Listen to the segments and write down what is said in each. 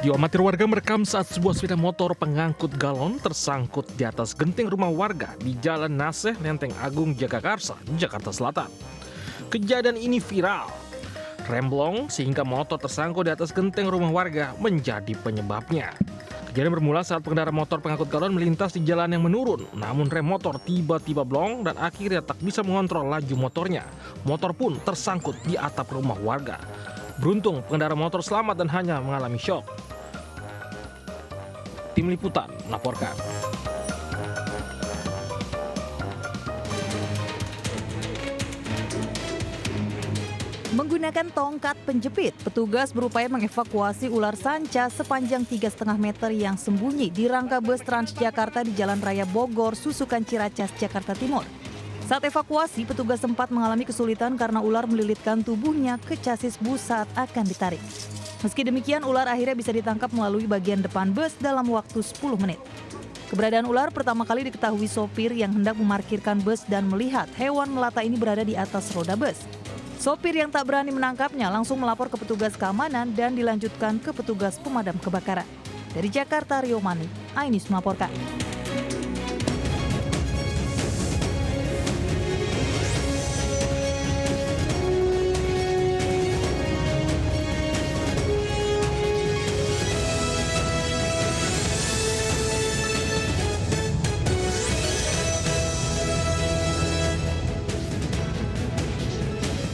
Video amatir warga merekam saat sebuah sepeda motor pengangkut galon tersangkut di atas genting rumah warga di Jalan Naseh, Lenteng Agung, Jagakarsa, Jakarta Selatan. Kejadian ini viral. Remblong sehingga motor tersangkut di atas genteng rumah warga menjadi penyebabnya. Kejadian bermula saat pengendara motor pengangkut galon melintas di jalan yang menurun, namun rem motor tiba-tiba blong dan akhirnya tak bisa mengontrol laju motornya. Motor pun tersangkut di atap rumah warga. Beruntung pengendara motor selamat dan hanya mengalami syok. Tim Liputan melaporkan. Menggunakan tongkat penjepit, petugas berupaya mengevakuasi ular sanca sepanjang 3,5 meter yang sembunyi di rangka bus Transjakarta di Jalan Raya Bogor, Susukan Ciracas, Jakarta Timur. Saat evakuasi, petugas sempat mengalami kesulitan karena ular melilitkan tubuhnya ke chassis bus saat akan ditarik. Meski demikian, ular akhirnya bisa ditangkap melalui bagian depan bus dalam waktu 10 menit. Keberadaan ular pertama kali diketahui sopir yang hendak memarkirkan bus dan melihat hewan melata ini berada di atas roda bus. Sopir yang tak berani menangkapnya langsung melapor ke petugas keamanan dan dilanjutkan ke petugas pemadam kebakaran. Dari Jakarta, Rio Mani, Ainis melaporkan.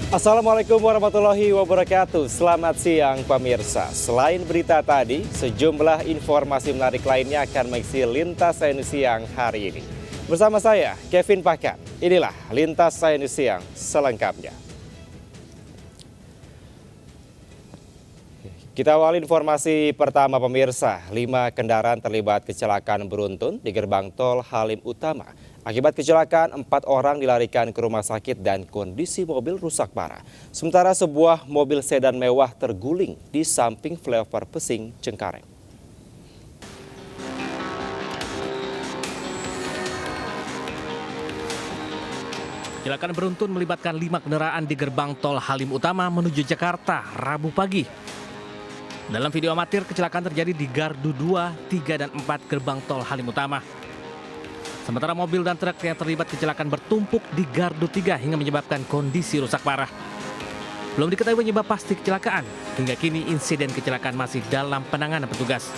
Assalamualaikum warahmatullahi wabarakatuh. Selamat siang pemirsa. Selain berita tadi, sejumlah informasi menarik lainnya akan mengisi Lintas Sains Siang hari ini. Bersama saya, Kevin Pakan. Inilah Lintas Sains Siang selengkapnya. Kita awali informasi pertama pemirsa. 5 kendaraan terlibat kecelakaan beruntun di gerbang tol Halim Utama. Akibat kecelakaan, 4 orang dilarikan ke rumah sakit dan kondisi mobil rusak parah. Sementara sebuah mobil sedan mewah terguling di samping flyover Pesing, Cengkareng. Kecelakaan beruntun melibatkan 5 kendaraan di gerbang tol Halim Utama menuju Jakarta Rabu pagi. Dalam video amatir, kecelakaan terjadi di gardu 2, 3, dan 4 gerbang tol Halim Utama. Sementara mobil dan truk yang terlibat kecelakaan bertumpuk di gardu 3 hingga menyebabkan kondisi rusak parah. Belum diketahui penyebab pasti kecelakaan. Hingga kini insiden kecelakaan masih dalam penanganan petugas.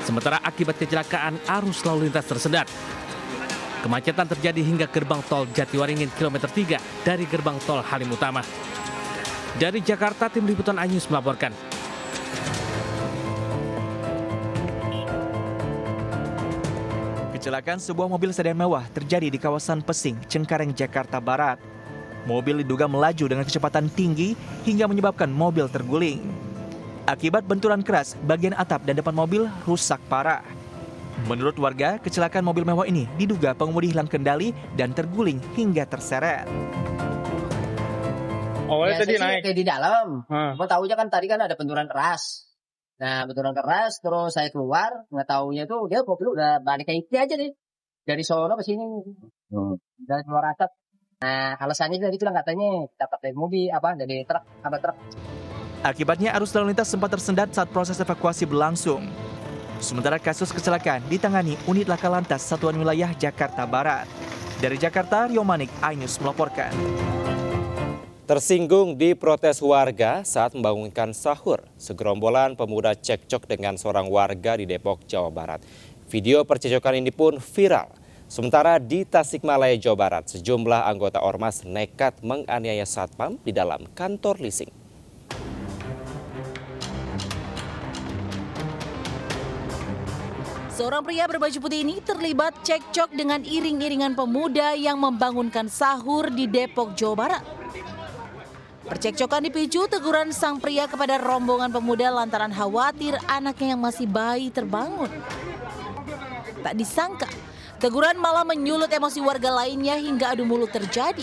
Sementara akibat kecelakaan arus lalu lintas tersendat. Kemacetan terjadi hingga gerbang tol Jatiwaringin kilometer 3 dari gerbang tol Halim Utama. Dari Jakarta, Tim Liputan Ainis melaporkan. Kecelakaan sebuah mobil sedan mewah terjadi di kawasan Pesing, Cengkareng, Jakarta Barat. Mobil diduga melaju dengan kecepatan tinggi hingga menyebabkan mobil terguling. Akibat benturan keras, bagian atap dan depan mobil rusak parah. Menurut warga, kecelakaan mobil mewah ini diduga pengemudi hilang kendali dan terguling hingga terseret. Awalnya tadi naik di dalam. Mau tahunya kan tadi kan ada benturan keras. Nah, benturan keras, terus saya keluar, nggak taunya tuh dia mobil udah balik kayak itu aja deh. Dari sono ke sini. Dari keluar asap. Nah, alasannya tadi bilang katanya dapat dari mobil, dari truk, truk. Akibatnya arus lalu lintas sempat tersendat saat proses evakuasi berlangsung. Sementara kasus kecelakaan ditangani Unit Laka Lantas Satuan Wilayah Jakarta Barat. Dari Jakarta, Rio Manik, Ainews melaporkan. Tersinggung di protes warga saat membangunkan sahur, segerombolan pemuda cekcok dengan seorang warga di Depok, Jawa Barat. Video percekcokan ini pun viral. Sementara di Tasikmalaya, Jawa Barat, sejumlah anggota ormas nekat menganiaya satpam di dalam kantor leasing. Seorang pria berbaju putih ini terlibat cekcok dengan iring-iringan pemuda yang membangunkan sahur di Depok, Jawa Barat. Percekcokan dipicu teguran sang pria kepada rombongan pemuda lantaran khawatir anaknya yang masih bayi terbangun. Tak disangka, teguran malah menyulut emosi warga lainnya hingga adu mulut terjadi.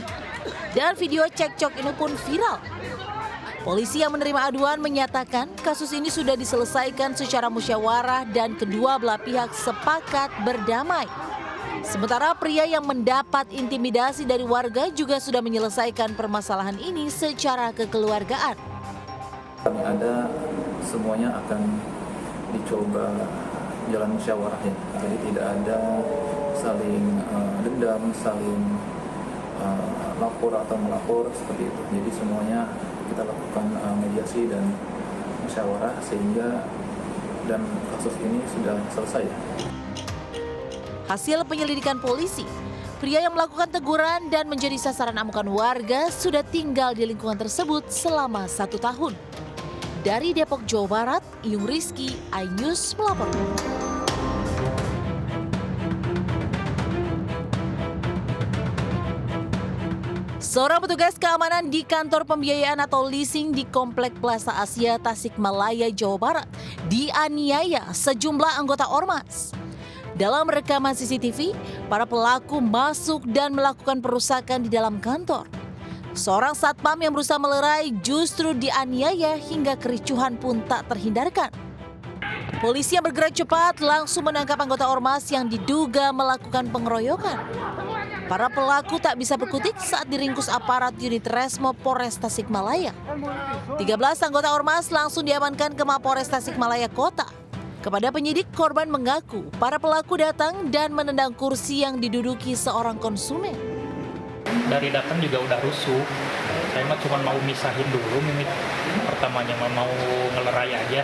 Dan video cekcok ini pun viral. Polisi yang menerima aduan menyatakan kasus ini sudah diselesaikan secara musyawarah dan kedua belah pihak sepakat berdamai. Sementara pria yang mendapat intimidasi dari warga juga sudah menyelesaikan permasalahan ini secara kekeluargaan. Kami ada semuanya akan dicoba jalan musyawarah ya. Jadi tidak ada saling dendam, saling lapor atau melapor seperti itu. Jadi semuanya kita lakukan mediasi dan musyawarah sehingga dan kasus ini sudah selesai. Hasil penyelidikan polisi, pria yang melakukan teguran dan menjadi sasaran amukan warga sudah tinggal di lingkungan tersebut selama 1 tahun. Dari Depok, Jawa Barat, Iyung Rizky, iNews melaporkan. Seorang petugas keamanan di kantor pembiayaan atau leasing di Komplek Plaza Asia, Tasikmalaya, Jawa Barat, dianiaya sejumlah anggota ormas. Dalam rekaman CCTV, para pelaku masuk dan melakukan perusakan di dalam kantor. Seorang satpam yang berusaha melerai justru dianiaya hingga kericuhan pun tak terhindarkan. Polisi yang bergerak cepat langsung menangkap anggota ormas yang diduga melakukan pengeroyokan. Para pelaku tak bisa berkutik saat diringkus aparat unit Resmo Polres Tasikmalaya. 13 anggota ormas langsung diamankan ke Mapores Tasikmalaya Kota. Kepada penyidik, korban mengaku para pelaku datang dan menendang kursi yang diduduki seorang konsumen. Dari datang juga udah rusuh. Saya mah cuma mau misahin dulu, pertamanya mau ngelerai aja.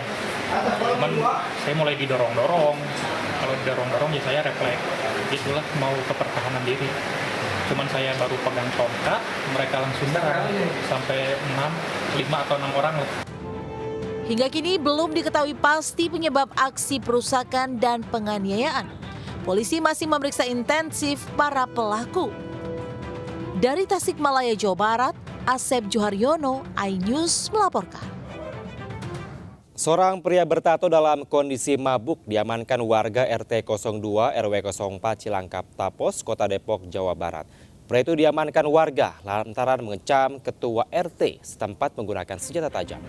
Cuman saya mulai didorong-dorong. Kalau didorong-dorong ya saya refleks. Itulah mau ke pertahanan diri. Cuman saya baru pegang tongkat, mereka langsung darah sampai 5 atau 6 orang lah. Hingga kini belum diketahui pasti penyebab aksi perusakan dan penganiayaan. Polisi masih memeriksa intensif para pelaku. Dari Tasikmalaya, Jawa Barat, Asep Juharyono, iNews melaporkan. Seorang pria bertato dalam kondisi mabuk diamankan warga RT 02 RW 04 Cilangkap Tapos, Kota Depok, Jawa Barat. Pria itu diamankan warga lantaran mengecam ketua RT setempat menggunakan senjata tajam.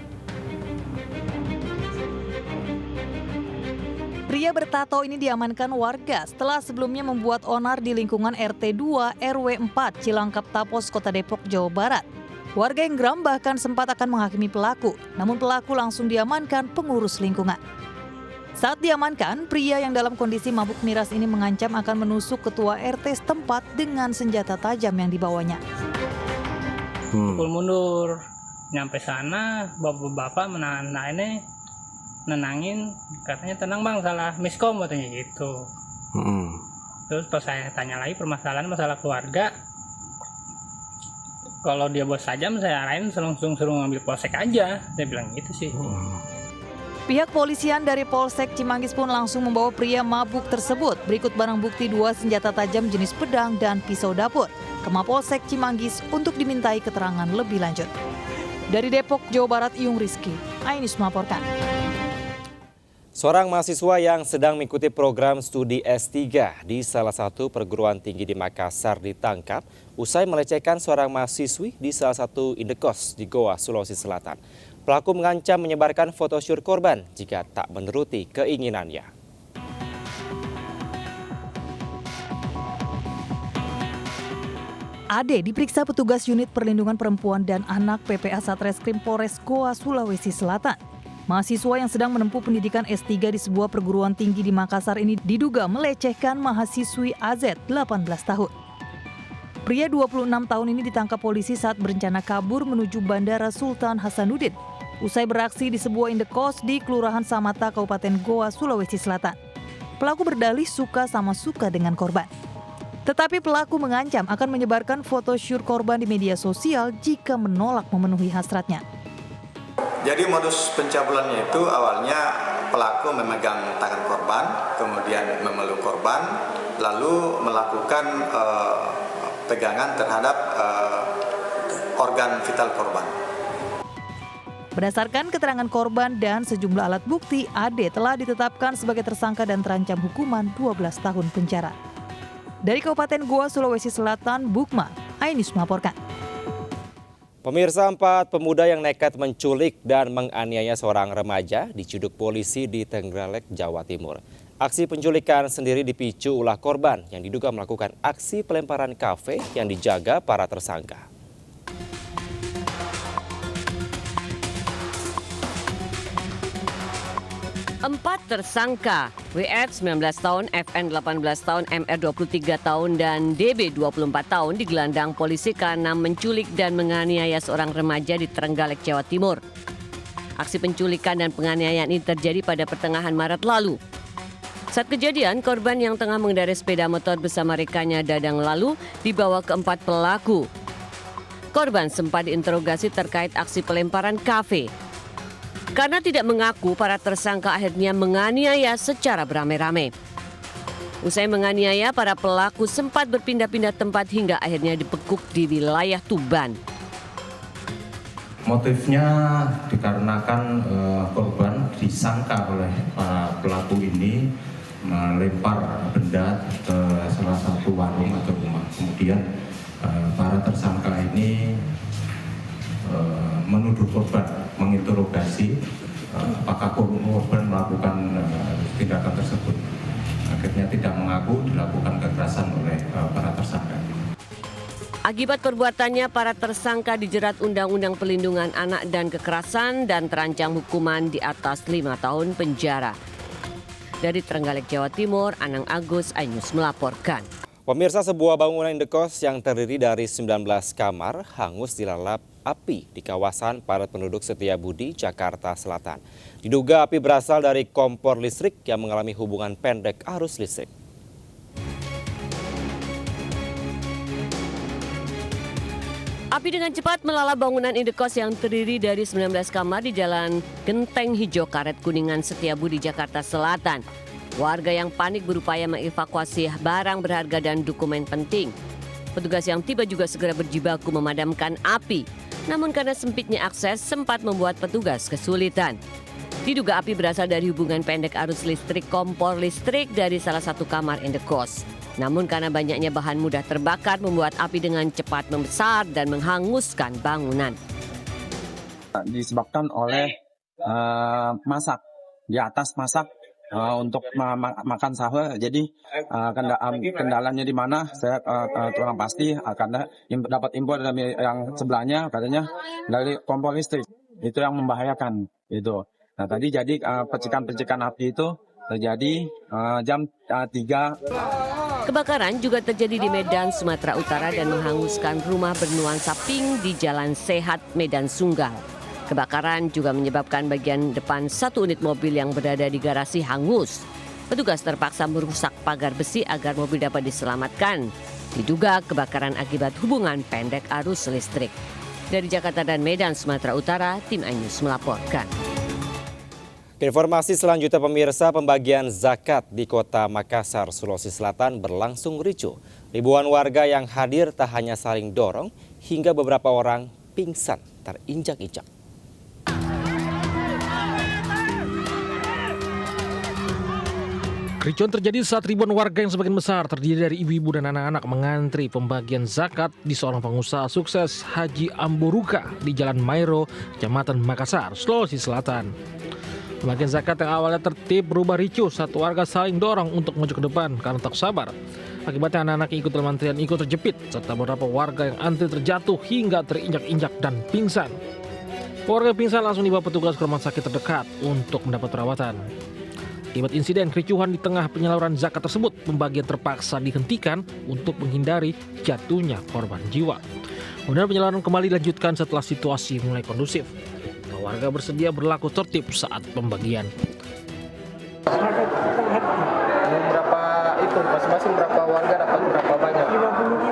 Pria bertato ini diamankan warga setelah sebelumnya membuat onar di lingkungan RT 2 RW 4 Cilangkap Tapos, Kota Depok, Jawa Barat. Warga yang geram bahkan sempat akan menghakimi pelaku, namun pelaku langsung diamankan pengurus lingkungan. Saat diamankan, pria yang dalam kondisi mabuk miras ini mengancam akan menusuk ketua RT setempat dengan senjata tajam yang dibawanya. Pukul mundur, nyampe sana, bapak-bapak menahan nenangin, katanya tenang bang, salah miskom katanya gitu. Terus pas saya tanya lagi permasalahan masalah keluarga, kalau dia bos sajam saya arahin langsung suruh ngambil polsek aja, saya bilang gitu sih. Pihak polisian dari Polsek Cimanggis pun langsung membawa pria mabuk tersebut. Berikut barang bukti 2 senjata tajam jenis pedang dan pisau dapur ke Mapolsek Cimanggis untuk dimintai keterangan lebih lanjut. Dari Depok, Jawa Barat, Iyung Rizky, iNews melaporkan. Seorang mahasiswa yang sedang mengikuti program studi S3 di salah satu perguruan tinggi di Makassar ditangkap usai melecehkan seorang mahasiswi di salah satu indekos di Goa, Sulawesi Selatan. Pelaku mengancam menyebarkan foto syur korban jika tak menuruti keinginannya. Ade diperiksa petugas unit perlindungan perempuan dan anak PPA Satreskrim Polres Goa, Sulawesi Selatan. Mahasiswa yang sedang menempuh pendidikan S3 di sebuah perguruan tinggi di Makassar ini diduga melecehkan mahasiswi AZ 18 tahun. Pria 26 tahun ini ditangkap polisi saat berencana kabur menuju Bandara Sultan Hasanuddin. Usai beraksi di sebuah indekos di Kelurahan Samata, Kabupaten Goa, Sulawesi Selatan. Pelaku berdalih suka sama suka dengan korban. Tetapi pelaku mengancam akan menyebarkan foto syur korban di media sosial jika menolak memenuhi hasratnya. Jadi modus pencabulannya itu awalnya pelaku memegang tangan korban, kemudian memeluk korban, lalu melakukan pegangan terhadap organ vital korban. Berdasarkan keterangan korban dan sejumlah alat bukti, Ade telah ditetapkan sebagai tersangka dan terancam hukuman 12 tahun penjara. Dari Kabupaten Goa, Sulawesi Selatan, Bukma, iNews melaporkan. Pemirsa, 4 pemuda yang nekat menculik dan menganiaya seorang remaja diciduk polisi di Trenggalek, Jawa Timur. Aksi penculikan sendiri dipicu ulah korban yang diduga melakukan aksi pelemparan kafe yang dijaga para tersangka. 4 tersangka, WF 19 tahun, FN 18 tahun, MR 23 tahun, dan DB 24 tahun digelandang polisi karena menculik dan menganiaya seorang remaja di Trenggalek, Jawa Timur. Aksi penculikan dan penganiayaan ini terjadi pada pertengahan Maret lalu. Saat kejadian, korban yang tengah mengendarai sepeda motor bersama rekannya Dadang lalu dibawa ke 4 pelaku. Korban sempat diinterogasi terkait aksi pelemparan kafe. Karena tidak mengaku, para tersangka akhirnya menganiaya secara beramai-ramai. Usai menganiaya, para pelaku sempat berpindah-pindah tempat hingga akhirnya dibekuk di wilayah Tuban. Motifnya dikarenakan korban disangka oleh para pelaku ini melempar benda ke salah satu warung atau rumah. Kemudian para tersangka ini menuduh korban, menginterogasi apakah korban melakukan tindakan tersebut. Akhirnya tidak mengaku, dilakukan kekerasan oleh para tersangka. Akibat perbuatannya, para tersangka dijerat Undang-Undang Perlindungan Anak dan Kekerasan dan terancam hukuman di atas 5 tahun penjara. Dari Trenggalek, Jawa Timur, Anang Agus, iNews melaporkan. Pemirsa, sebuah bangunan indekos yang terdiri dari 19 kamar hangus dilalap api di kawasan padat penduduk Setiabudi, Jakarta Selatan. Diduga api berasal dari kompor listrik yang mengalami hubungan pendek arus listrik. Api dengan cepat melalap bangunan indekos yang terdiri dari 19 kamar di Jalan Genteng Hijau Karet Kuningan, Setiabudi, Jakarta Selatan. Warga yang panik berupaya mengevakuasi barang berharga dan dokumen penting. Petugas yang tiba juga segera berjibaku memadamkan api. Namun karena sempitnya akses sempat membuat petugas kesulitan. Diduga api berasal dari hubungan pendek arus listrik kompor listrik dari salah satu kamar indekos. Namun karena banyaknya bahan mudah terbakar membuat api dengan cepat membesar dan menghanguskan bangunan. Disebabkan oleh masak, di atas masak untuk makan sahur. Jadi kendalanya di mana saya kurang pasti, karena dapat impor dari yang sebelahnya katanya dari kompor listrik. Itu yang membahayakan itu. Nah tadi jadi percikan-percikan api itu terjadi jam 3. Kebakaran juga terjadi di Medan, Sumatera Utara dan menghanguskan rumah bernuansa pink di Jalan Sehat, Medan Sunggal. Kebakaran juga menyebabkan bagian depan satu unit mobil yang berada di garasi hangus. Petugas terpaksa merusak pagar besi agar mobil dapat diselamatkan. Diduga kebakaran akibat hubungan pendek arus listrik. Dari Jakarta dan Medan, Sumatera Utara, tim iNews melaporkan. Informasi selanjutnya, pemirsa, pembagian zakat di Kota Makassar, Sulawesi Selatan berlangsung ricuh. Ribuan warga yang hadir tak hanya saling dorong, hingga beberapa orang pingsan terinjak-injak. Kericuan terjadi saat ribuan warga yang sebagian besar terdiri dari ibu-ibu dan anak-anak mengantri pembagian zakat di seorang pengusaha sukses Haji Amboruka di Jalan Mairo, Kecamatan Makassar, Sulawesi Selatan. Pembagian zakat yang awalnya tertib berubah ricuh saat warga saling dorong untuk maju ke depan karena tak sabar. Akibatnya anak-anak yang ikut dalam antrian ikut terjepit, serta beberapa warga yang antri terjatuh hingga terinjak-injak dan pingsan. Warga pingsan langsung dibawa petugas ke rumah sakit terdekat untuk mendapat perawatan. Akibat insiden kericuhan di tengah penyaluran zakat tersebut, pembagian terpaksa dihentikan untuk menghindari jatuhnya korban jiwa. Kemudian penyaluran kembali dilanjutkan setelah situasi mulai kondusif. Warga bersedia berlaku tertib saat pembagian. Berapa itu masing-masing berapa warga dapat berapa banyak? 50.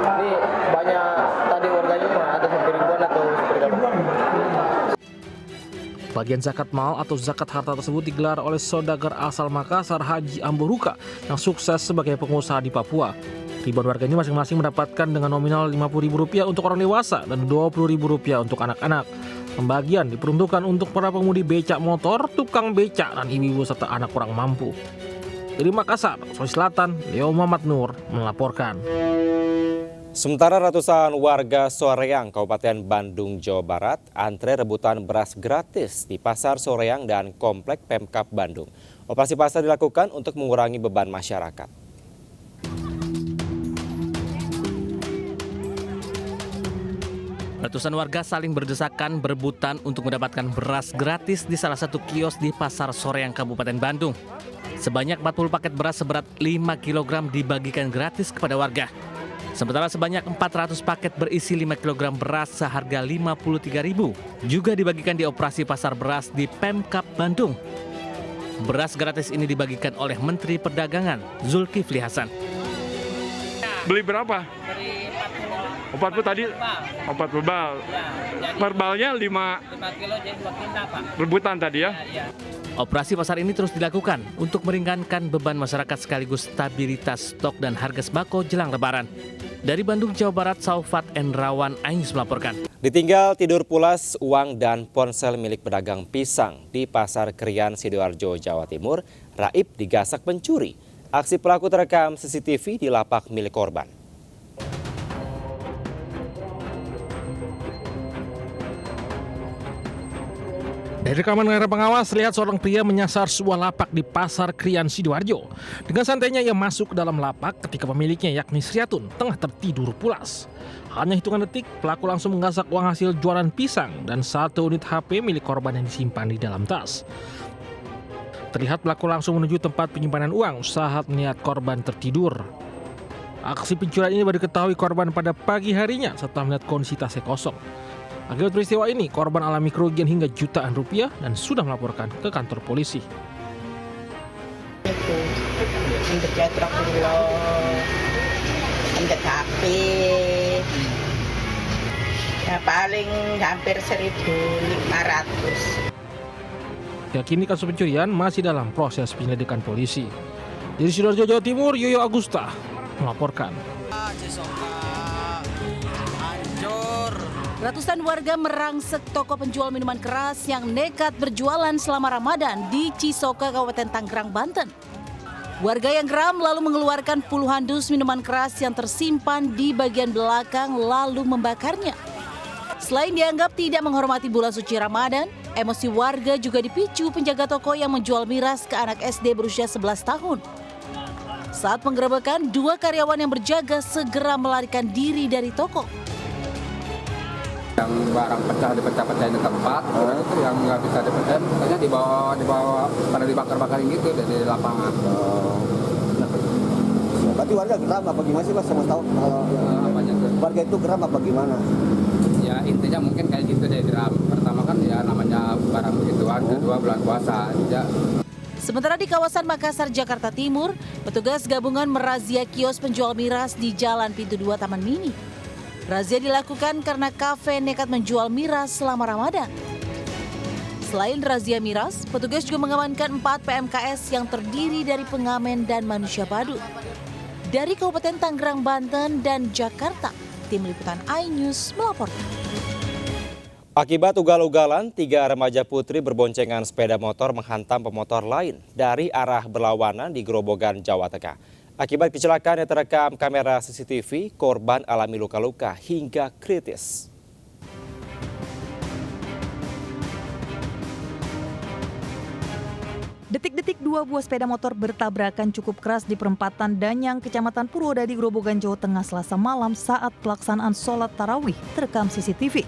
Ini banyak tadi warganya ada sampai ribuan atau seperti apa? Bagian zakat mal atau zakat harta tersebut digelar oleh saudagar asal Makassar Haji Amboruka yang sukses sebagai pengusaha di Papua. Ribuan warga ini masing-masing mendapatkan dengan nominal Rp50.000 untuk orang dewasa dan Rp20.000 untuk anak-anak. Pembagian diperuntukkan untuk para pengemudi becak motor, tukang becak, dan ibu-ibu serta anak kurang mampu. Dari Makassar, Sulawesi Selatan, Leo Muhammad Nur melaporkan. Sementara ratusan warga Soreang, Kabupaten Bandung, Jawa Barat, antre rebutan beras gratis di Pasar Soreang dan Komplek Pemkab Bandung. Operasi pasar dilakukan untuk mengurangi beban masyarakat. Ratusan warga saling berdesakan berebutan untuk mendapatkan beras gratis di salah satu kios di Pasar Soreang, Kabupaten Bandung. Sebanyak 40 paket beras seberat 5 kg dibagikan gratis kepada warga. Sementara sebanyak 400 paket berisi 5 kg beras seharga Rp53.000 juga dibagikan di operasi pasar beras di Pemkab Bandung. Beras gratis ini dibagikan oleh Menteri Perdagangan Zulkifli Hasan. Beli berapa? Dari 40 tadi? 40 bal. Per balnya 5 kilo jadi 2 kintal, Pak. rebutan tadi ya? Operasi pasar ini terus dilakukan untuk meringankan beban masyarakat sekaligus stabilitas stok dan harga sembako jelang Lebaran. Dari Bandung, Jawa Barat, Saufat Endrawan Ainus melaporkan. Ditinggal tidur pulas uang dan ponsel milik pedagang pisang di Pasar Krian, Sidoarjo, Jawa Timur, raib digasak pencuri. Aksi pelaku terekam CCTV di lapak milik korban. Dari rekaman kamera pengawas, lihat seorang pria menyasar sebuah lapak di Pasar Krian, Sidoarjo. Dengan santainya ia masuk ke dalam lapak ketika pemiliknya yakni Sriatun tengah tertidur pulas. Hanya hitungan detik, pelaku langsung menggasak uang hasil jualan pisang dan 1 unit HP milik korban yang disimpan di dalam tas. Terlihat pelaku langsung menuju tempat penyimpanan uang saat melihat korban tertidur. Aksi pencurian ini baru diketahui korban pada pagi harinya setelah melihat kondisi tasnya kosong. Akibat peristiwa ini, korban alami kerugian hingga jutaan rupiah dan sudah melaporkan ke kantor polisi. Itu menjatuh kulo, HP, ya paling hampir 1.500. Ya, kini kasus pencurian masih dalam proses penyelidikan polisi. Dari Sidoarjo, Jawa Timur, Yoyo Agusta melaporkan. Ratusan warga merangsek toko penjual minuman keras yang nekat berjualan selama Ramadan di Cisoka, Kabupaten Tangerang, Banten. Warga yang geram lalu mengeluarkan puluhan dus minuman keras yang tersimpan di bagian belakang lalu membakarnya. Selain dianggap tidak menghormati bulan suci Ramadan, emosi warga juga dipicu penjaga toko yang menjual miras ke anak SD berusia 11 tahun. Saat penggerebekan, 2 karyawan yang berjaga segera melarikan diri dari toko. Yang barang pecah dipecah-pecahin di tempat, itu yang nggak bisa dipecahin, makanya dibawa pada dibakar-bakarin gitu dari lapangan. Berarti warga geram apa gimana sih Mas? Saya mau tahu warga itu geram apa gimana? Ya intinya mungkin kayak gitu deh geram. Pertama kan ya namanya barang begituan, kedua bulan puasa. Ya. Sementara di kawasan Makassar, Jakarta Timur, petugas gabungan merazia kios penjual miras di Jalan Pintu 2 Taman Mini. Razia dilakukan karena kafe nekat menjual miras selama Ramadan. Selain razia miras, petugas juga mengamankan 4 PMKS yang terdiri dari pengamen dan manusia badut. Dari Kabupaten Tangerang, Banten, dan Jakarta, Tim Liputan iNews melaporkan. Akibat ugal-ugalan, 3 remaja putri berboncengan sepeda motor menghantam pemotor lain dari arah berlawanan di Grobogan, Jawa Tengah. Akibat kecelakaan yang terekam kamera CCTV, korban alami luka-luka hingga kritis. Detik-detik 2 buah sepeda motor bertabrakan cukup keras di perempatan Danyang, Kecamatan Purwodadi, Grobogan, Jawa Tengah, Selasa malam saat pelaksanaan sholat tarawih terekam CCTV.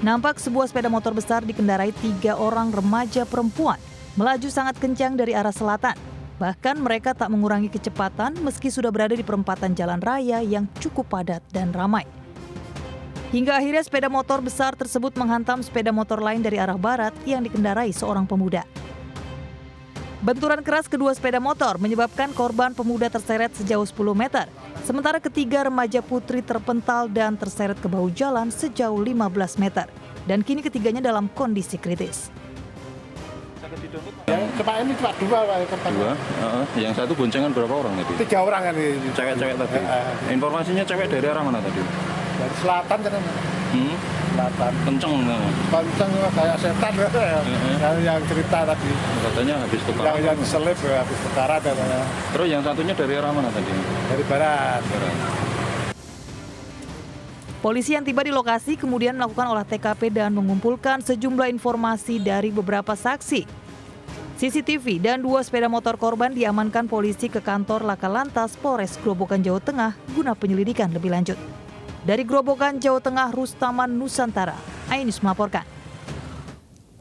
Nampak sebuah sepeda motor besar dikendarai 3 orang remaja perempuan, melaju sangat kencang dari arah selatan. Bahkan mereka tak mengurangi kecepatan meski sudah berada di perempatan jalan raya yang cukup padat dan ramai. Hingga akhirnya sepeda motor besar tersebut menghantam sepeda motor lain dari arah barat yang dikendarai seorang pemuda. Benturan keras kedua sepeda motor menyebabkan korban pemuda terseret sejauh 10 meter, sementara ketiga remaja putri terpental dan terseret ke bahu jalan sejauh 15 meter. Dan kini ketiganya dalam kondisi kritis. Yang cepat ini cuma 2 Pak. 2? Yang satu boncengan berapa orang tadi? 3 orang kan ini. Cewek-cewek tadi? Informasinya cewek dari arah mana tadi? Dari selatan kan. Selatan. Kenceng nggak? Kenceng kayak setan yang cerita tadi. Katanya habis tukaran. Yang selip habis tukaran katanya. Terus yang satunya dari arah mana tadi? Dari barat. Polisi yang tiba di lokasi kemudian melakukan olah TKP dan mengumpulkan sejumlah informasi dari beberapa saksi. CCTV dan 2 sepeda motor korban diamankan polisi ke kantor Laka Lantas Polres Grobogan, Jawa Tengah guna penyelidikan lebih lanjut. Dari Grobogan, Jawa Tengah, Rustaman, Nusantara, Ainus melaporkan.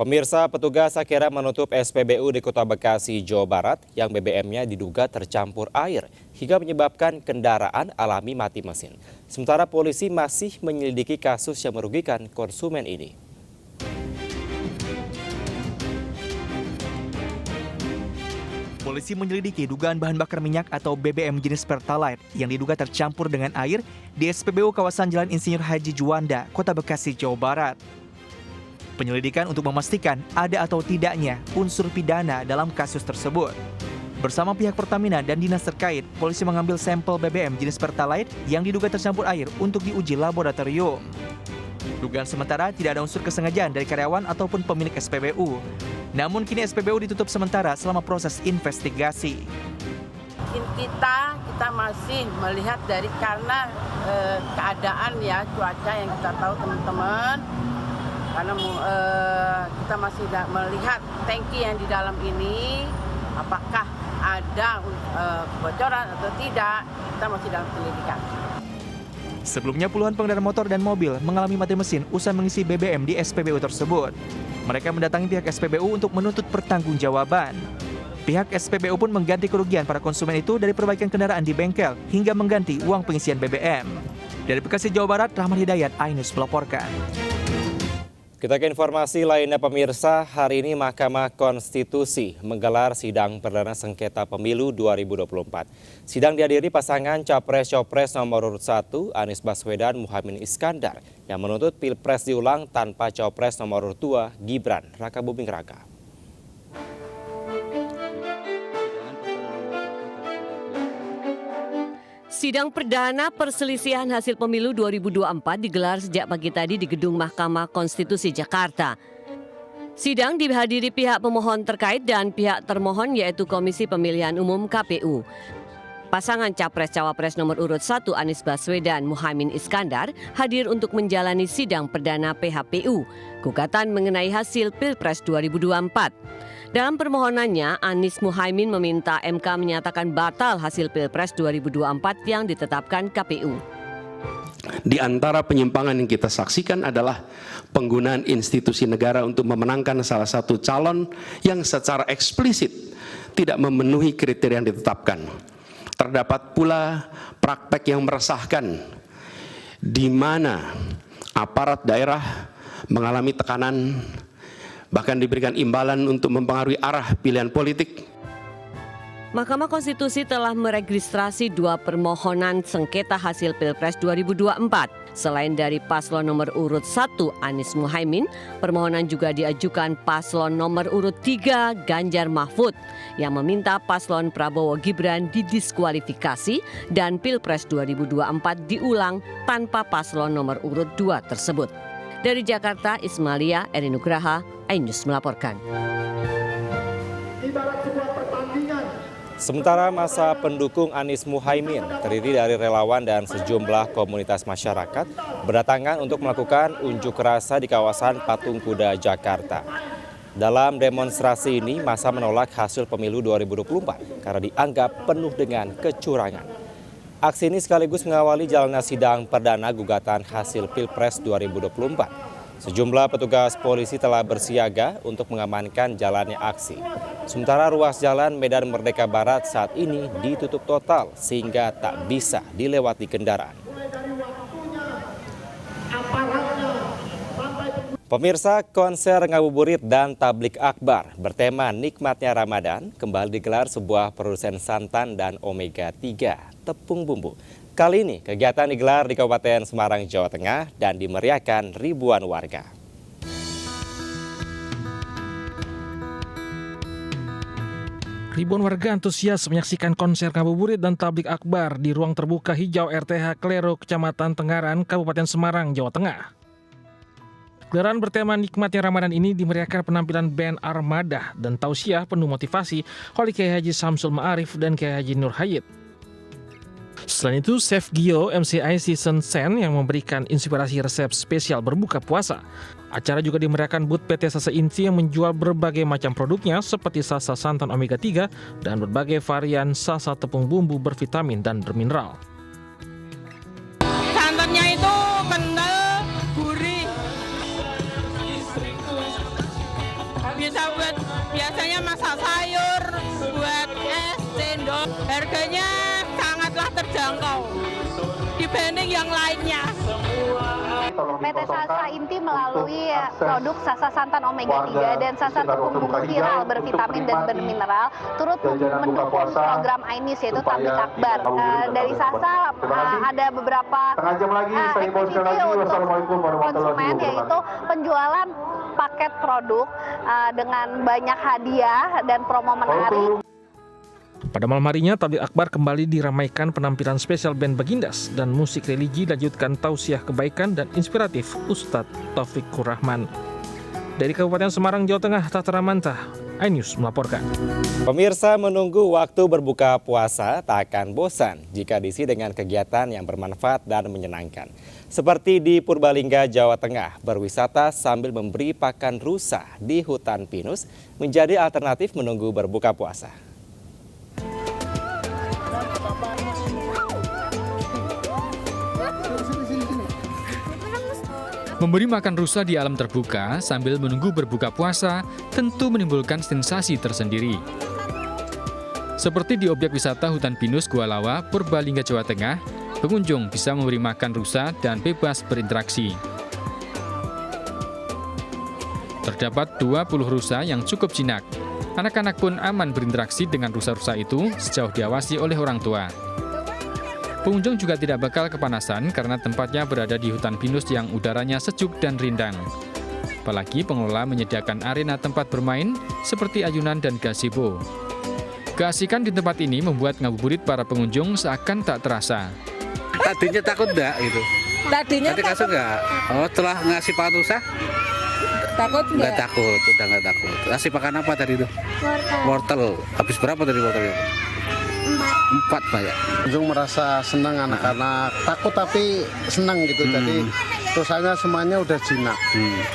Pemirsa, petugas akhirnya menutup SPBU di Kota Bekasi, Jawa Barat yang BBM-nya diduga tercampur air hingga menyebabkan kendaraan alami mati mesin. Sementara polisi masih menyelidiki kasus yang merugikan konsumen ini. Polisi menyelidiki dugaan bahan bakar minyak atau BBM jenis Pertalite yang diduga tercampur dengan air di SPBU kawasan Jalan Insinyur Haji Juanda, Kota Bekasi, Jawa Barat. Penyelidikan untuk memastikan ada atau tidaknya unsur pidana dalam kasus tersebut. Bersama pihak Pertamina dan dinas terkait, polisi mengambil sampel BBM jenis Pertalite yang diduga tercampur air untuk diuji laboratorium. Dugaan sementara tidak ada unsur kesengajaan dari karyawan ataupun pemilik SPBU. Namun kini SPBU ditutup sementara selama proses investigasi. Kita masih melihat dari karena keadaan ya cuaca yang kita tahu teman-teman. Karena kita masih melihat tangki yang di dalam ini, apakah ada kebocoran atau tidak, kita masih dalam penyelidikan. Sebelumnya puluhan pengendara motor dan mobil mengalami mati mesin usai mengisi BBM di SPBU tersebut. Mereka mendatangi pihak SPBU untuk menuntut pertanggungjawaban. Pihak SPBU pun mengganti kerugian para konsumen itu dari perbaikan kendaraan di bengkel hingga mengganti uang pengisian BBM. Dari Bekasi, Jawa Barat, Rahman Hidayat, Ainus melaporkan. Kita ke informasi lainnya pemirsa, hari ini Mahkamah Konstitusi menggelar sidang perdana sengketa pemilu 2024. Sidang dihadiri pasangan Capres-Copres nomor urut 1 Anies Baswedan Muhaimin Iskandar yang menuntut Pilpres diulang tanpa Copres nomor urut 2 Gibran Rakabuming Raka. Sidang perdana perselisihan hasil pemilu 2024 digelar sejak pagi tadi di Gedung Mahkamah Konstitusi Jakarta. Sidang dihadiri pihak pemohon terkait dan pihak termohon yaitu Komisi Pemilihan Umum KPU. Pasangan Capres-Cawapres nomor urut 1 Anies Baswedan Muhaimin Iskandar hadir untuk menjalani sidang perdana PHPU, gugatan mengenai hasil Pilpres 2024. Dalam permohonannya, Anies Muhaimin meminta MK menyatakan batal hasil Pilpres 2024 yang ditetapkan KPU. Di antara penyimpangan yang kita saksikan adalah penggunaan institusi negara untuk memenangkan salah satu calon yang secara eksplisit tidak memenuhi kriteria yang ditetapkan. Terdapat pula praktek yang meresahkan di mana aparat daerah mengalami tekanan, bahkan diberikan imbalan untuk mempengaruhi arah pilihan politik. Mahkamah Konstitusi telah meregistrasi 2 permohonan sengketa hasil Pilpres 2024. Selain dari paslon nomor urut 1 Anies Muhaimin, permohonan juga diajukan paslon nomor urut 3 Ganjar Mahfud yang meminta paslon Prabowo Gibran didiskualifikasi dan Pilpres 2024 diulang tanpa paslon nomor urut 2 tersebut. Dari Jakarta, Ismalia Erinugraha, Ainus melaporkan. Sementara masa pendukung Anies Muhaimin terdiri dari relawan dan sejumlah komunitas masyarakat berdatangan untuk melakukan unjuk rasa di kawasan Patung Kuda, Jakarta. Dalam demonstrasi ini, massa menolak hasil pemilu 2024 karena dianggap penuh dengan kecurangan. Aksi ini sekaligus mengawali jalannya sidang perdana gugatan hasil Pilpres 2024. Sejumlah petugas polisi telah bersiaga untuk mengamankan jalannya aksi. Sementara ruas jalan Medan Merdeka Barat saat ini ditutup total sehingga tak bisa dilewati kendaraan. Pemirsa, konser ngabuburit dan tablik akbar bertema nikmatnya Ramadan kembali digelar sebuah produsen santan dan omega 3 tepung bumbu. Kali ini kegiatan digelar di Kabupaten Semarang, Jawa Tengah dan dimeriahkan ribuan warga. Ribuan warga antusias menyaksikan konser ngabuburit dan tablik akbar di ruang terbuka hijau RTH Klero, Kecamatan Tengaran, Kabupaten Semarang, Jawa Tengah. Gelaran bertema nikmatnya Ramadan ini dimeriahkan penampilan band Armada dan tausiah penuh motivasi oleh Kiai Haji Samsul Ma'arif dan Kiai Haji Nur Hayid. Selain itu, Chef Gio MCI Season Sen yang memberikan inspirasi resep spesial berbuka puasa. Acara juga dimeriahkan booth PT Sasa Inti yang menjual berbagai macam produknya seperti Sasa santan omega 3 dan berbagai varian Sasa tepung bumbu bervitamin dan bermineral. Santannya itu harganya sangatlah terjangkau dibanding yang lainnya. PT Sasa Inti melalui produk Sasa Santan Omega 3 dan Sasa Tepung Bumbu Viral bervitamin dan bermineral turut mendukung program Ainis yaitu Tablik Akbar. Dari Sasa ada beberapa activity untuk konsumen yaitu penjualan paket produk dengan banyak hadiah dan promo menarik. Pada malam harinya, Tablik Akbar kembali diramaikan penampilan spesial band Bagindas dan musik religi lanjutkan tausiah kebaikan dan inspiratif Ustadz Taufikur Rahman. Dari Kabupaten Semarang, Jawa Tengah, Tata Ramanta, iNews melaporkan. Pemirsa, menunggu waktu berbuka puasa tak akan bosan jika diisi dengan kegiatan yang bermanfaat dan menyenangkan. Seperti di Purbalingga, Jawa Tengah, berwisata sambil memberi pakan rusa di hutan pinus menjadi alternatif menunggu berbuka puasa. Memberi makan rusa di alam terbuka sambil menunggu berbuka puasa tentu menimbulkan sensasi tersendiri. Seperti di objek wisata Hutan Pinus Gua Lawa, Purbalingga, Jawa Tengah, pengunjung bisa memberi makan rusa dan bebas berinteraksi. Terdapat 20 rusa yang cukup jinak. Anak-anak pun aman berinteraksi dengan rusa-rusa itu sejauh diawasi oleh orang tua. Pengunjung juga tidak bakal kepanasan karena tempatnya berada di hutan pinus yang udaranya sejuk dan rindang. Apalagi pengelola menyediakan arena tempat bermain seperti ayunan dan gazebo. Keasikan di tempat ini membuat ngabuburit para pengunjung seakan tak terasa. Tadinya takut enggak gitu? Tadinya takut enggak? Oh, setelah ngasih pakan rusa? Takut enggak? Enggak takut, udah enggak takut. Ngasih pakan apa tadi itu? Wortel. Habis berapa tadi wortelnya? 4 Pak ya. Pengunjung merasa senang, anak-anak takut tapi senang gitu. Jadi rusanya semuanya udah jinak.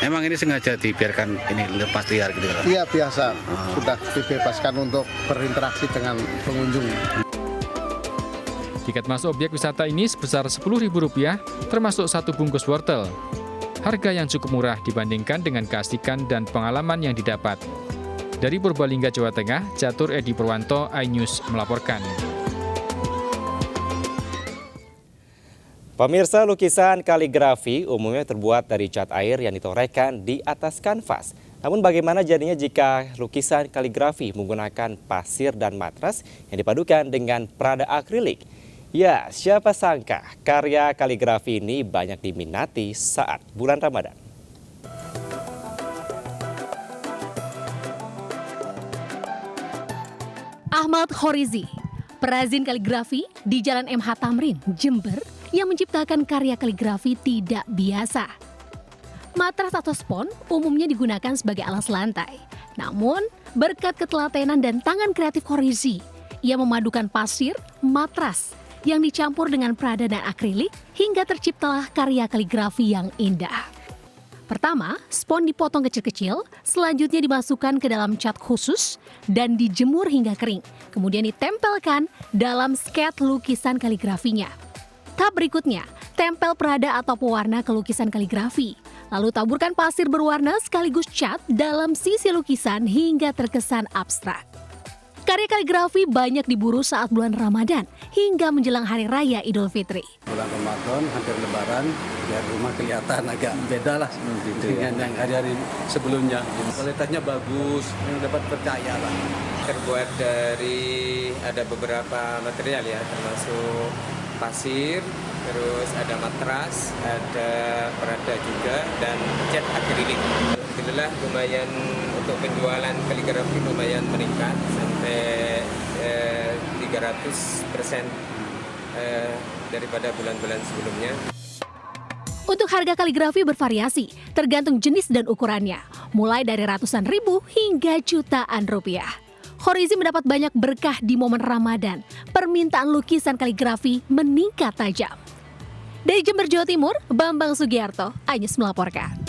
Emang ini sengaja dibiarkan ini lepas liar gitu kan? Iya, biasa. Sudah dibebaskan untuk berinteraksi dengan pengunjung. Tiket masuk objek wisata ini sebesar Rp10.000 termasuk 1 bungkus wortel. Harga yang cukup murah dibandingkan dengan keasikan dan pengalaman yang didapat. Dari Purbalingga, Jawa Tengah, Catur Edi Purwanto, iNews melaporkan. Pemirsa, lukisan kaligrafi umumnya terbuat dari cat air yang ditorehkan di atas kanvas. Namun bagaimana jadinya jika lukisan kaligrafi menggunakan pasir dan matras yang dipadukan dengan perada akrilik? Ya, siapa sangka karya kaligrafi ini banyak diminati saat bulan Ramadan. Ahmad Khorizi, perazin kaligrafi di Jalan MH Tamrin, Jember, yang menciptakan karya kaligrafi tidak biasa. Matras atau spons umumnya digunakan sebagai alas lantai. Namun, berkat ketelatenan dan tangan kreatif Khorizi, ia memadukan pasir, matras, yang dicampur dengan perada dan akrilik hingga terciptalah karya kaligrafi yang indah. Pertama, spons dipotong kecil-kecil, selanjutnya dimasukkan ke dalam cat khusus dan dijemur hingga kering. Kemudian ditempelkan dalam sket lukisan kaligrafinya. Tahap berikutnya, tempel perada atau pewarna ke lukisan kaligrafi. Lalu taburkan pasir berwarna sekaligus cat dalam sisi lukisan hingga terkesan abstrak. Karya kaligrafi banyak diburu saat bulan Ramadan hingga menjelang Hari Raya Idul Fitri. Bulan Ramadan, hampir Lebaran, ya rumah kelihatan agak beda lah dengan yang hari-hari sebelumnya. Kualitasnya bagus, yang dapat percaya lah. Terbuat dari ada beberapa material ya, termasuk pasir, terus ada matras, ada perada juga, dan cat akrilik. Alhamdulillah lumayan untuk penjualan kaligrafi lumayan meningkat sampai 300% daripada bulan-bulan sebelumnya. Untuk harga kaligrafi bervariasi, tergantung jenis dan ukurannya, mulai dari ratusan ribu hingga jutaan rupiah. Khorizi mendapat banyak berkah di momen Ramadan. Permintaan lukisan kaligrafi meningkat tajam. Dari Jember, Jawa Timur, Bambang Sugiarto, iNews melaporkan.